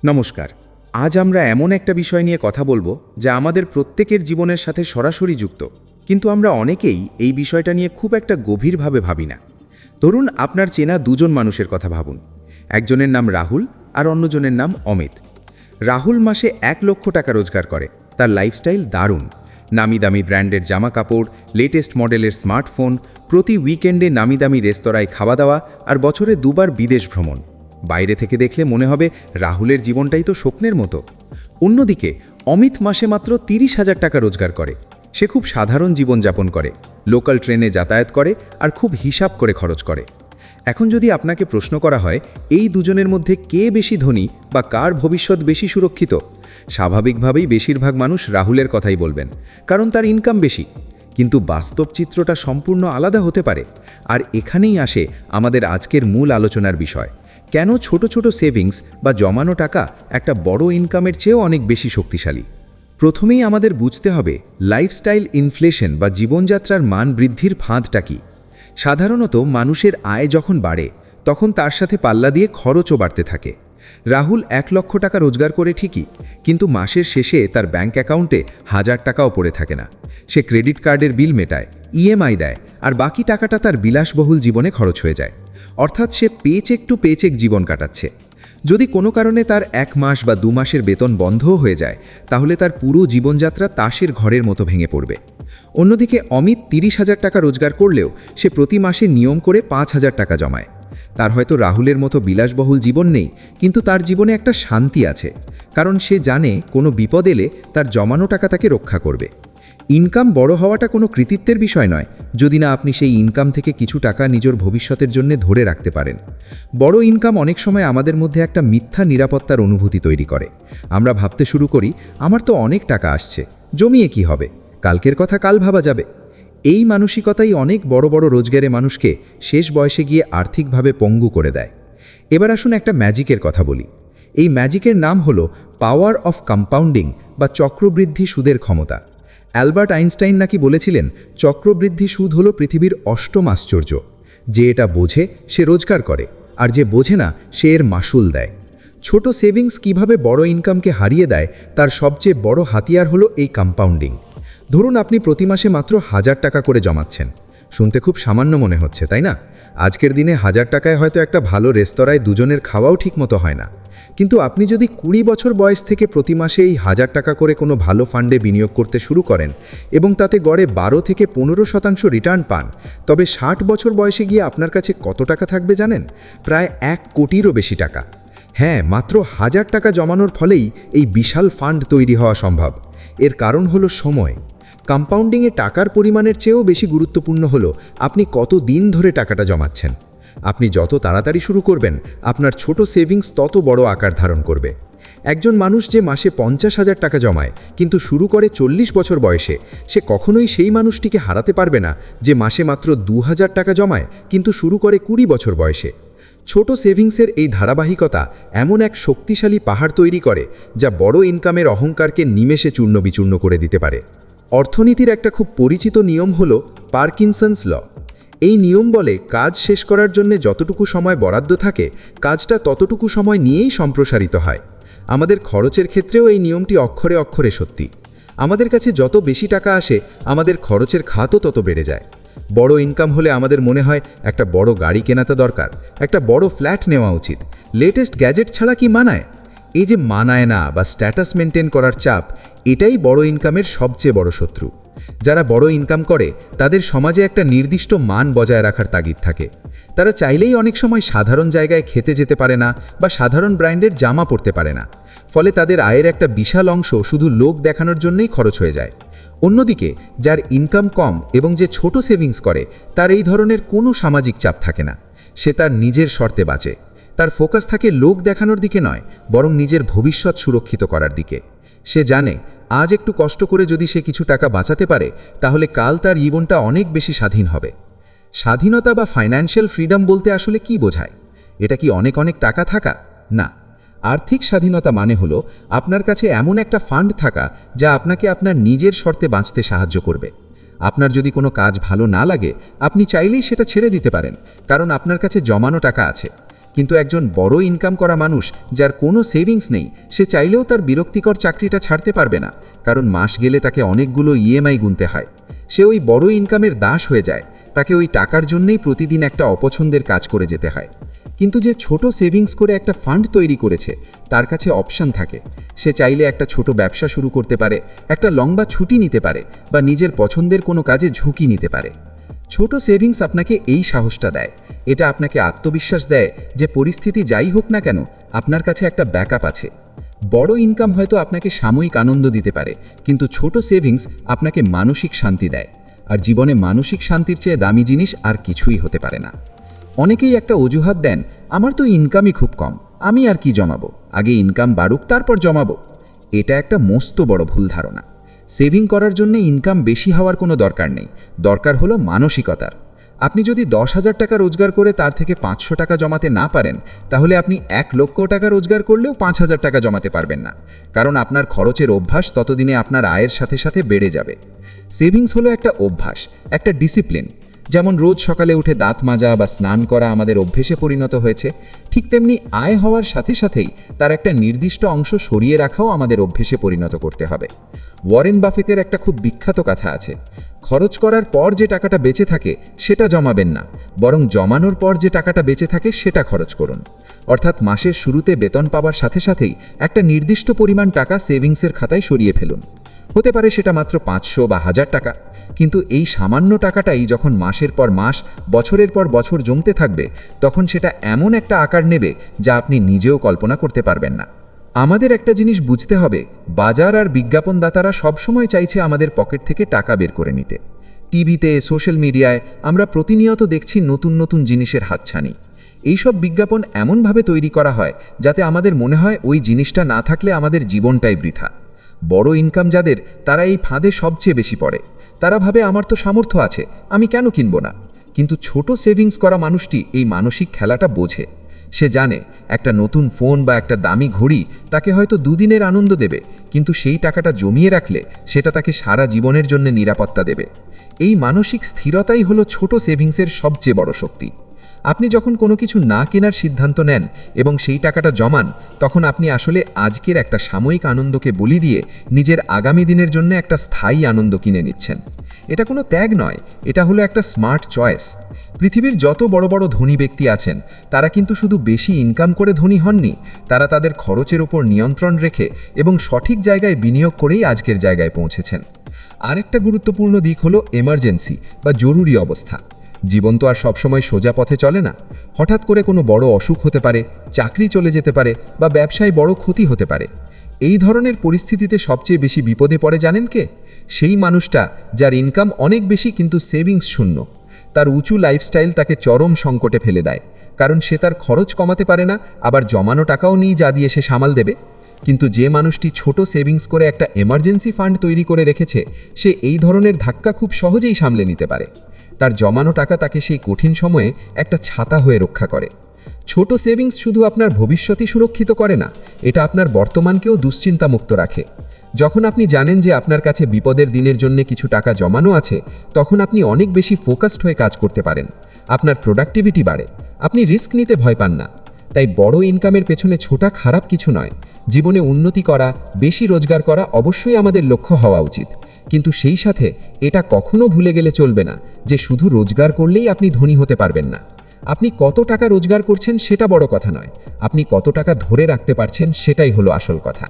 নমস্কার। আজ আমরা এমন একটা বিষয় নিয়ে কথা বলবো যা আমাদের প্রত্যেকের জীবনের সাথে সরাসরি যুক্ত, কিন্তু আমরা অনেকেই এই বিষয়টা নিয়ে খুব একটা গভীরভাবে ভাবি না। ধরুন আপনার চেনা দুজন মানুষের কথা ভাবুন। একজনের নাম রাহুল আর অন্যজনের নাম অমিত। রাহুল মাসে 1 লক্ষ টাকা রোজগার করে, তার লাইফস্টাইল দারুণ। নামি দামি ব্র্যান্ডের জামা কাপড়, লেটেস্ট মডেলের স্মার্টফোন, প্রতি উইকেন্ডে নামি দামি রেস্তোরাঁয় খাওয়া দাওয়া আর বছরে 2বার বিদেশ ভ্রমণ। বাইরে থেকে দেখলে মনে হবে রাহুলের জীবনটাই তো স্বপ্নের মতো। অন্যদিকে অমিত মাসে মাত্র 30,000 টাকা রোজগার করে। সে খুব সাধারণ জীবনযাপন করে, লোকাল ট্রেনে যাতায়াত করে আর খুব হিসাব করে খরচ করে। এখন যদি আপনাকে প্রশ্ন করা হয় এই দুজনের মধ্যে কে বেশি ধনী বা কার ভবিষ্যৎ বেশি সুরক্ষিত, স্বাভাবিকভাবেই বেশিরভাগ মানুষ রাহুলের কথাই বলবেন, কারণ তার ইনকাম বেশি। কিন্তু বাস্তব চিত্রটা সম্পূর্ণ আলাদা হতে পারে। আর এখানেই আসে আমাদের আজকের মূল আলোচনার বিষয়, কেন ছোট ছোট সেভিংস বা জমানো টাকা একটা বড় ইনকামের চেয়েও অনেক বেশি শক্তিশালী। প্রথমেই আমাদের বুঝতে হবে লাইফস্টাইল ইনফ্লেশন বা জীবনযাত্রার মান বৃদ্ধির ফাঁদটা কী। সাধারণত মানুষের আয় যখন বাড়ে তখন তার সাথে পাল্লা দিয়ে খরচও বাড়তে থাকে। রাহুল 1 লক্ষ টাকা রোজগার করে ঠিকই, কিন্তু মাসের শেষে তার ব্যাংক অ্যাকাউন্টে 1000 টাকাও পড়ে থাকে না। সে ক্রেডিট কার্ডের বিল মেটায়, ইএমআই দেয়, আর বাকি টাকাটা তার বিলাসবহুল জীবনে খরচ হয়ে যায়। অর্থাৎ সে পেচেক টু পেচেক জীবন কাটাচ্ছে। যদি কোনো কারণে তার 1 মাস বা 2 মাসের বেতন বন্ধও হয়ে যায়, তাহলে তার পুরো জীবনযাত্রা তাসের ঘরের মতো ভেঙে পড়বে। অন্যদিকে অমিত 30,000 টাকা রোজগার করলেও সে প্রতি মাসে নিয়ম করে 5,000 টাকা জমায়। তার হয়তো রাহুলের মতো বিলাসবহুল জীবন নেই, কিন্তু তার জীবনে একটা শান্তি আছে, কারণ সে জানে কোনো বিপদ এলে তার জমানো টাকা তাকে রক্ষা করবে। ইনকাম বড় হওয়াটা কোনো কৃতিত্বের বিষয় নয়, যদি না আপনি সেই ইনকাম থেকে কিছু টাকা নিজের ভবিষ্যতের জন্য ধরে রাখতে পারেন। বড় ইনকাম অনেক সময় আমাদের মধ্যে একটা মিথ্যা নিরাপত্তার অনুভূতি তৈরি করে। আমরা ভাবতে শুরু করি, আমার তো অনেক টাকা আসছে, জমিয়ে কি হবে, কালকের কথা কাল ভাবা যাবে। এই মানসিকতাই অনেক বড় বড় রোজগারে মানুষকে শেষ বয়সে গিয়ে আর্থিকভাবে পঙ্গু করে দেয়। এবার আসুন একটা ম্যাজিকের কথা বলি। এই ম্যাজিকের নাম হলো পাওয়ার অফ কম্পাউন্ডিং বা চক্রবৃদ্ধি সুদের ক্ষমতা। অ্যালবার্ট আইনস্টাইন নাকি বলেছিলেন, চক্রবৃদ্ধি সুদ হলো পৃথিবীর 8ম আশ্চর্য। যে এটা বোঝে সে রোজগার করে, আর যে বোঝে না সে এর মাসুল দেয়। ছোট সেভিংস কিভাবে বড় ইনকামকে হারিয়ে দেয় তার সবচেয়ে বড় হাতিয়ার হলো এই কম্পাউন্ডিং। ধরুন আপনি প্রতি মাসে মাত্র 1000 টাকা করে জমাচ্ছেন। শুনতে খুব সামান্য মনে হচ্ছে, তাই না? আজকের দিনে 1000 টাকায় হয়তো একটা ভালো রেস্তোরাঁয় দুজনের খাওয়াও ঠিকমতো হয় না। কিন্তু আপনি যদি 20 বছর বয়স থেকে প্রতি মাসে এই 1000 টাকা করে কোনো ভালো ফান্ডে বিনিয়োগ করতে শুরু করেন এবং তাতে গড়ে 12 থেকে 15% রিটার্ন পান, তবে 60 বছর বয়সে গিয়ে আপনার কাছে কত টাকা থাকবে জানেন? প্রায় 1 কোটিরও বেশি টাকা। হ্যাঁ, মাত্র 1000 টাকা জমানোর ফলেই এই বিশাল ফান্ড তৈরি হওয়া সম্ভব। এর কারণ হলো সময়। কম্পাউন্ডিংয়ে টাকার পরিমাণের চেয়েও বেশি গুরুত্বপূর্ণ হলো আপনি কত দিন ধরে টাকাটা জমাচ্ছেন। আপনি যত তাড়াতাড়ি শুরু করবেন, আপনার ছোট সেভিংস তত বড় আকার ধারণ করবে। একজন মানুষ যে মাসে 50,000 টাকা জমায় কিন্তু শুরু করে 40 বছর বয়সে, সে কখনোই সেই মানুষটিকে হারাতে পারবে না যে মাসে মাত্র 2000 টাকা জমায় কিন্তু শুরু করে 20 বছর বয়সে। ছোট সেভিংসের এই ধারাবাহিকতা এমন এক শক্তিশালী পাহাড় তৈরি করে যা বড় ইনকামের অহংকারকে নিমেষে চূর্ণবিচূর্ণ করে দিতে পারে। অর্থনীতির একটা খুব পরিচিত নিয়ম হলো পার্কিনসন্স ল। এই নিয়ম বলে, কাজ শেষ করার জন্য যতটুকু সময় বরাদ্দ থাকে, কাজটা ততটুকু সময় নিয়েই সম্প্রসারিত হয়। আমাদের খরচের ক্ষেত্রেও এই নিয়মটি অক্ষরে অক্ষরে সত্যি। আমাদের কাছে যত বেশি টাকা আসে, আমাদের খরচের খাতও তত বেড়ে যায়। বড় ইনকাম হলে আমাদের মনে হয় একটা বড় গাড়ি কেনাতে দরকার, একটা বড় ফ্ল্যাট নেওয়া উচিত, লেটেস্ট গ্যাজেট ছাড়া কি মানায়? এই যে মানায় না বা স্ট্যাটাস মেনটেন করার চাপ, এটাই বড় ইনকামের সবচেয়ে বড় শত্রু। যারা বড় ইনকাম করে তাদের সমাজে একটা নির্দিষ্ট মান বজায় রাখার তাগিদ থাকে। তারা চাইলেই অনেক সময় সাধারণ জায়গায় খেতে যেতে পারে না বা সাধারণ ব্র্যান্ডের জামা পরতে পারে না। ফলে তাদের আয়ের একটা বিশাল অংশ শুধু লোক দেখানোর জন্যই খরচ হয়ে যায়। অন্যদিকে যার ইনকাম কম এবং যে ছোট সেভিংস করে, তার এই ধরনের কোনো সামাজিক চাপ থাকে না। সে তার নিজের শর্তে বাঁচে। তার ফোকাস থাকে লোক দেখানোর দিকে নয়, বরং নিজের ভবিষ্যৎ সুরক্ষিত করার দিকে। সে জানে আজ একটু কষ্ট করে যদি সে কিছু টাকা বাঁচাতে পারে, তাহলে কাল তার জীবনটা অনেক বেশি স্বাধীন হবে। স্বাধীনতা বা ফাইন্যান্সিয়াল ফ্রিডম বলতে আসলে কি বোঝায়? এটা কি অনেক অনেক টাকা থাকা? না। আর্থিক স্বাধীনতা মানে হলো আপনার কাছে এমন একটা ফান্ড থাকা যা আপনাকে আপনার নিজের শর্তে বাঁচতে সাহায্য করবে। আপনার যদি কোনো কাজ ভালো না লাগে, আপনি চাইলেই সেটা ছেড়ে দিতে পারেন, কারণ আপনার কাছে জমানো টাকা আছে। কিন্তু একজন বড় ইনকাম করা মানুষ যার কোনো সেভিংস নেই, সে চাইলেও তার বিরক্তিকর চাকরিটা ছাড়তে পারবে না, কারণ মাস গেলে তাকে অনেকগুলো ইএমআই গুনতে হয়। সে ওই বড় ইনকামের দাস হয়ে যায়, তাকে ওই টাকার জন্যই প্রতিদিন একটা অপছন্দের কাজ করে যেতে হয়। কিন্তু যে ছোট সেভিংস করে একটা ফান্ড তৈরি করেছে, তার কাছে অপশন থাকে। সে চাইলে একটা ছোট ব্যবসা শুরু করতে পারে, একটা লম্বা ছুটি নিতে পারে, বা নিজের পছন্দের কোনো কাজে ঝুঁকি নিতে পারে। ছোট সেভিংস আপনাকে এই সাহসটা দেয়। এটা আপনাকে আত্মবিশ্বাস দেয় যে পরিস্থিতি যাই হোক না কেন, আপনার কাছে একটা ব্যাকআপ আছে। বড় ইনকাম হয়তো আপনাকে সাময়িক আনন্দ দিতে পারে, কিন্তু ছোট সেভিংস আপনাকে মানসিক শান্তি দেয়। আর জীবনে মানসিক শান্তির চেয়ে দামি জিনিস আর কিছুই হতে পারে না। অনেকেই একটা অজুহাত দেন, আমার তো ইনকামই খুব কম, আমি আর কি জমাবো, আগে ইনকাম বাড়ুক তারপর জমাবো। এটা একটা মস্ত বড় ভুল ধারণা। সেভিং করার জন্য ইনকাম বেশি হওয়ার কোনো দরকার নেই, দরকার হলো মানসিকতার। আপনি যদি 10,000 টাকা রোজগার করে তার থেকে 500 টাকা জমাতে না পারেন, তাহলে আপনি 1 লক্ষ টাকা রোজগার করলেও 5,000 টাকা জমাতে পারবেন না, কারণ আপনার খরচের অভ্যাস ততদিনে আপনার আয়ের সাথে সাথে বেড়ে যাবে। সেভিংস হলো একটা অভ্যাস, একটা ডিসিপ্লিন। যেমন রোজ সকালে উঠে দাঁত মাজা বা স্নান করা আমাদের অভ্যেসে পরিণত হয়েছে, ঠিক তেমনি আয় হওয়ার সাথে সাথেই তার একটা নির্দিষ্ট অংশ সরিয়ে রাখাও আমাদের অভ্যেসে পরিণত করতে হবে। ওয়ারেন বাফেটের একটা খুব বিখ্যাত কথা আছে, খরচ করার পর যে টাকাটা বেঁচে থাকে সেটা জমাবেন না, বরং জমানোর পর যে টাকাটা বেঁচে থাকে সেটা খরচ করুন। অর্থাৎ মাসের শুরুতে বেতন পাওয়ার সাথে সাথেই একটা নির্দিষ্ট পরিমাণ টাকা সেভিংসের খাতায় সরিয়ে ফেলুন। হতে পারে সেটা মাত্র 500 বা 1000 টাকা, কিন্তু এই সামান্য টাকাটাই যখন মাসের পর মাস, বছরের পর বছর জমতে থাকবে, তখন সেটা এমন একটা আকার নেবে যা আপনি নিজেও কল্পনা করতে পারবেন না। আমাদের একটা জিনিস বুঝতে হবে, বাজার আর বিজ্ঞাপনদাতারা সবসময় চাইছে আমাদের পকেট থেকে টাকা বের করে নিতে। টিভিতে, সোশ্যাল মিডিয়ায় আমরা প্রতিনিয়ত দেখছি নতুন নতুন জিনিসের হাতছানি। এইসব বিজ্ঞাপন এমনভাবে তৈরি করা হয় যাতে আমাদের মনে হয় ওই জিনিসটা না থাকলে আমাদের জীবনটাই বৃথা। বড় ইনকাম যাদের, তারা এই ফাঁদে সবচেয়ে বেশি পড়ে। তারা ভাবে আমার তো সামর্থ্য আছে, আমি কেন কিনব না। কিন্তু ছোট সেভিংস করা মানুষটি এই মানসিক খেলাটা বোঝে। সে জানে একটা নতুন ফোন বা একটা দামি ঘড়ি তাকে হয়তো দুদিনের আনন্দ দেবে, কিন্তু সেই টাকাটা জমিয়ে রাখলে সেটা তাকে সারা জীবনের জন্য নিরাপত্তা দেবে। এই মানসিক স্থিরতাই হলো ছোট সেভিংসের সবচেয়ে বড় শক্তি। আপনি যখন কোনো কিছু না কেনার সিদ্ধান্ত নেন এবং সেই টাকাটা জমান, তখন আপনি আসলে আজকের একটা সাময়িক আনন্দকে বলি দিয়ে নিজের আগামী দিনের জন্য একটা স্থায়ী আনন্দ কিনে নিচ্ছেন। এটা কোনো ত্যাগ নয়, এটা হলো একটা স্মার্ট চয়েস। পৃথিবীর যত বড় বড় ধনী ব্যক্তি আছেন, তারা কিন্তু শুধু বেশি ইনকাম করে ধনী হননি, তারা তাদের খরচের উপর নিয়ন্ত্রণ রেখে এবং সঠিক জায়গায় বিনিয়োগ করেই আজকের জায়গায় পৌঁছেছেন। আরেকটা গুরুত্বপূর্ণ দিক হলো এমার্জেন্সি বা জরুরি অবস্থা। জীবন তো আর সবসময় সোজা পথে চলে না। হঠাৎ করে কোনো বড় অসুখ হতে পারে, চাকরি চলে যেতে পারে, বা ব্যবসায় বড় ক্ষতি হতে পারে। এই ধরনের পরিস্থিতিতে সবচেয়ে বেশি বিপদে পড়ে জানেন কে? সেই মানুষটা যার ইনকাম অনেক বেশি কিন্তু সেভিংস শূন্য। তার উঁচু লাইফস্টাইল তাকে চরম সংকটে ফেলে দেয়, কারণ সে তার খরচ কমাতে পারে না, আবার জমানো টাকাও নিয়ে যা দিয়ে সে সামাল দেবে। কিন্তু যে মানুষটি ছোট সেভিংস করে একটা এমার্জেন্সি ফান্ড তৈরি করে রেখেছে, সে এই ধরনের ধাক্কা খুব সহজেই সামলে নিতে পারে। তার জমানো টাকা তাকে সেই কঠিন সময়ে একটা ছাতা হয়ে রক্ষা করে। ছোট সেভিংস শুধু আপনার ভবিষ্যৎই সুরক্ষিত করে না, এটা আপনার বর্তমানকেও দুশ্চিন্তামুক্ত রাখে। যখন আপনি জানেন যে আপনার কাছে বিপদের দিনের জন্য কিছু টাকা জমানো আছে, তখন আপনি অনেক বেশি ফোকাসড হয়ে কাজ করতে পারেন। আপনার প্রোডাক্টিভিটি বাড়ে, আপনি রিস্ক নিতে ভয় পান না। তাই বড় ইনকামের পেছনে ছোটা খারাপ কিছু নয়। জীবনে উন্নতি করা, বেশি রোজগার করা অবশ্যই আমাদের লক্ষ্য হওয়া উচিত, কিন্তু সেই সাথে এটা কখনো ভুলে গেলে চলবে না যে শুধু রোজগার করলেই আপনি ধনী হতে পারবেন না। আপনি কত টাকা রোজগার করছেন সেটা বড় কথা নয়, আপনি কত টাকা ধরে রাখতে পারছেন সেটাই হলো আসল কথা।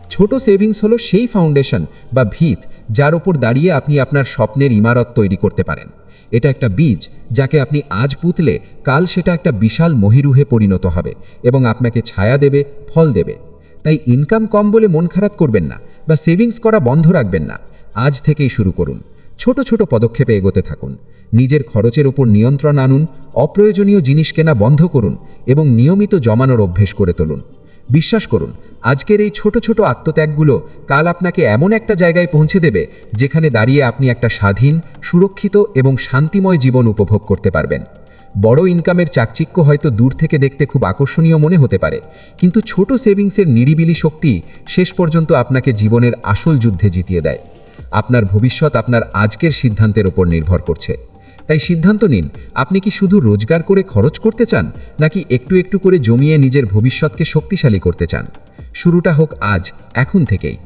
ছোট সেভিংস হলো সেই ফাউন্ডেশন বা ভিত যার উপর দাঁড়িয়ে আপনি আপনার স্বপ্নের ইমারত তৈরি করতে পারেন। এটা একটা বীজ যাকে আপনি আজ পুঁতলে কাল সেটা একটা বিশাল মহিরুহে পরিণত হবে এবং আপনাকে ছায়া দেবে, ফল দেবে। তাই ইনকাম কম বলে মন খারাপ করবেন না বা সেভিংস করা বন্ধ রাখবেন না। আজ থেকেই শুরু করুন, ছোট ছোট পদক্ষেপে এগোতে থাকুন। নিজের খরচের উপর নিয়ন্ত্রণ আনুন, অপ্রয়োজনীয় জিনিস কেনা বন্ধ করুন এবং নিয়মিত জমানোর অভ্যেস করে তুলুন। বিশ্বাস করুন, আজকের এই ছোট ছোট আত্মত্যাগগুলো কাল আপনাকে এমন একটা জায়গায় পৌঁছে দেবে যেখানে দাঁড়িয়ে আপনি একটা স্বাধীন, সুরক্ষিত এবং শান্তিময় জীবন উপভোগ করতে পারবেন। বড় ইনকামের চাকচিক্য হয়তো দূর থেকে দেখতে খুব আকর্ষণীয় মনে হতে পারে, কিন্তু ছোট সেভিংসের নিরিবিলি শক্তি শেষ পর্যন্ত আপনাকে জীবনের আসল যুদ্ধে জিতিয়ে দেয়। আপনার ভবিষ্যৎ আপনার আজকের সিদ্ধান্তের উপর নির্ভর করছে। তাই সিদ্ধান্ত নিন, আপনি কি শুধু রোজগার করে খরচ করতে চান, নাকি একটু একটু করে জমিয়ে নিজের ভবিষ্যৎকে শক্তিশালী করতে চান। শুরুটা হোক আজ, এখন থেকেই।